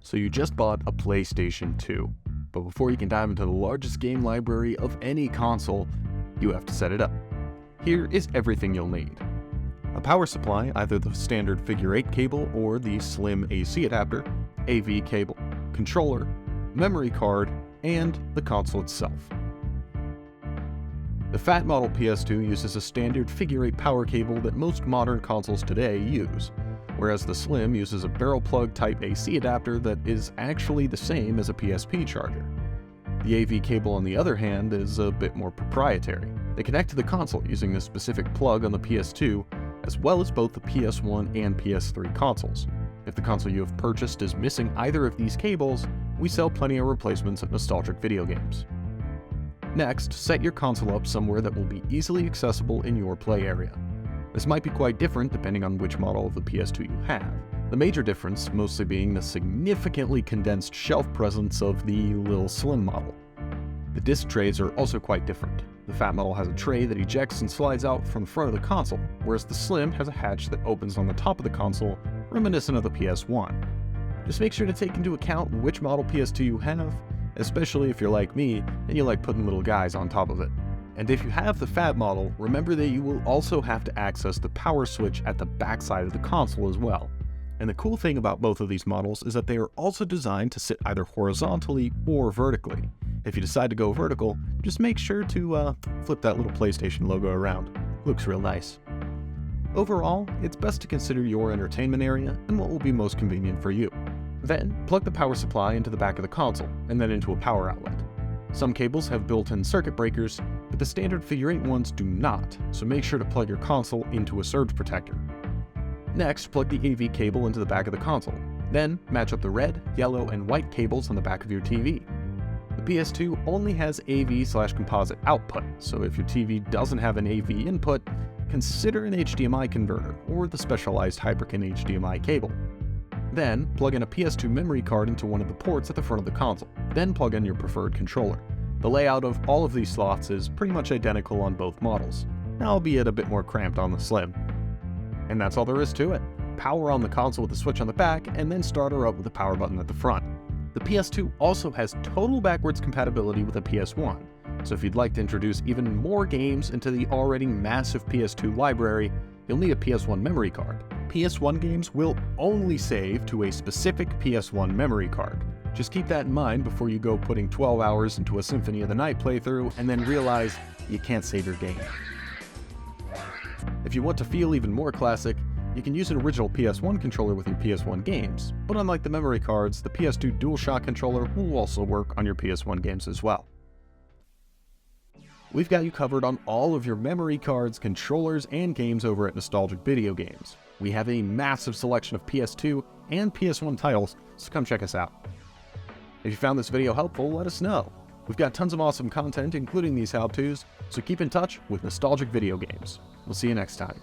So you just bought a PlayStation 2, but before you can dive into the largest game library of any console, you have to set it up. Here is everything you'll need. A power supply, either the standard figure 8 cable or the slim AC adapter, AV cable, controller, memory card, and the console itself. The fat model PS2 uses a standard figure 8 power cable that most modern consoles today use, whereas the slim uses a barrel plug type AC adapter that is actually the same as a PSP charger. The AV cable, on the other hand, is a bit more proprietary. They connect to the console using a specific plug on the PS2, as well as both the PS1 and PS3 consoles. If the console you have purchased is missing either of these cables, we sell plenty of replacements at Nostalgic Video Games. Next, set your console up somewhere that will be easily accessible in your play area. This might be quite different depending on which model of the PS2 you have, the major difference mostly being the significantly condensed shelf presence of the little slim model. The disc trays are also quite different. The fat model has a tray that ejects and slides out from the front of the console, whereas the slim has a hatch that opens on the top of the console, reminiscent of the PS1. Just make sure to take into account which model PS2 you have, especially if you're like me and you like putting little guys on top of it. And if you have the fat model, remember that you will also have to access the power switch at the backside of the console as well. And the cool thing about both of these models is that they are also designed to sit either horizontally or vertically. If you decide to go vertical, just make sure to flip that little PlayStation logo around. Looks real nice. Overall, it's best to consider your entertainment area and what will be most convenient for you. Then, plug the power supply into the back of the console, and then into a power outlet. Some cables have built-in circuit breakers, but the standard figure 8 ones do not, so make sure to plug your console into a surge protector. Next, plug the AV cable into the back of the console. Then, match up the red, yellow, and white cables on the back of your TV. The PS2 only has AV/composite output, so if your TV doesn't have an AV input, consider an HDMI converter or the specialized Hyperkin HDMI cable. Then, plug in a PS2 memory card into one of the ports at the front of the console. Then plug in your preferred controller. The layout of all of these slots is pretty much identical on both models, albeit a bit more cramped on the slim. And that's all there is to it. Power on the console with the switch on the back, and then start her up with the power button at the front. The PS2 also has total backwards compatibility with the PS1, so if you'd like to introduce even more games into the already massive PS2 library, you'll need a PS1 memory card. PS1 games will only save to a specific PS1 memory card. Just keep that in mind before you go putting 12 hours into a Symphony of the Night playthrough and then realize you can't save your game. If you want to feel even more classic, you can use an original PS1 controller with your PS1 games, but unlike the memory cards, the PS2 DualShock controller will also work on your PS1 games as well. We've got you covered on all of your memory cards, controllers, and games over at Nostalgic Video Games. We have a massive selection of PS2 and PS1 titles, so come check us out. If you found this video helpful, let us know. We've got tons of awesome content, including these how-tos, so keep in touch with Nostalgic Video Games. We'll see you next time.